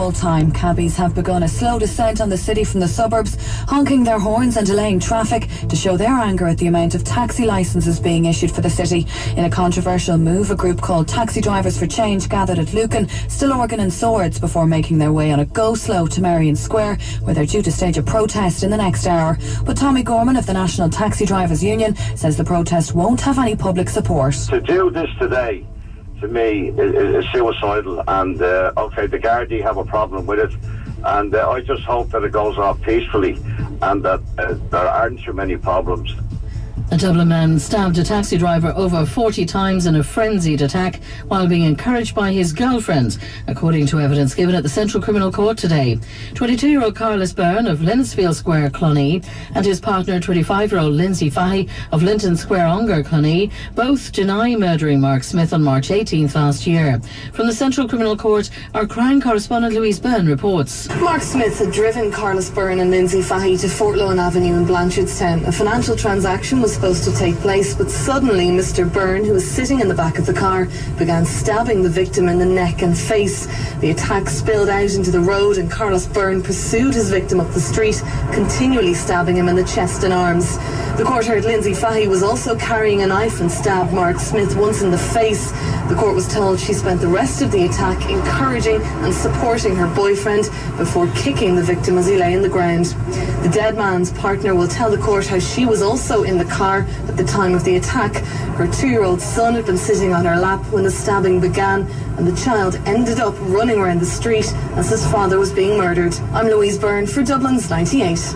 full time. Cabbies have begun a slow descent on the city from the suburbs, honking their horns and delaying traffic to show their anger at the amount of taxi licences being issued for the city. In a controversial move, a group called Taxi Drivers for Change gathered at Lucan, Stillorgan and Swords before making their way on a go-slow to Merrion Square, where they're due to stage a protest in the next hour. But Tommy Gorman of the National Taxi Drivers Union says the protest won't have any public support. To do this today, to me, is suicidal, and okay, the Gardaí have a problem with it, and I just hope that it goes off peacefully and that there aren't too many problems. A Dublin man stabbed a taxi driver over 40 times in a frenzied attack while being encouraged by his girlfriend, according to evidence given at the Central Criminal Court today. 22-year-old Carlos Byrne of Linsfield Square, Clonee, and his partner, 25-year-old Lindsay Fahy of Linton Square, Ongar, Clonee, both deny murdering Mark Smith on March 18th last year. From the Central Criminal Court, our crime correspondent Louise Byrne reports. Mark Smith had driven Carlos Byrne and Lindsay Fahy to Fortlawn Avenue in Blanchardstown. A financial transaction was supposed to take place, but suddenly Mr. Byrne, who was sitting in the back of the car, began stabbing the victim in the neck and face. The attack spilled out into the road and Carlos Byrne pursued his victim up the street, continually stabbing him in the chest and arms. The court heard Lindsay Fahy was also carrying a knife and stabbed Mark Smith once in the face. The court was told she spent the rest of the attack encouraging and supporting her boyfriend before kicking the victim as he lay in the ground. The dead man's partner will tell the court how she was also in the car at the time of the attack. Her 2-year-old son had been sitting on her lap when the stabbing began, and the child ended up running around the street as his father was being murdered. I'm Louise Byrne for Dublin's 98.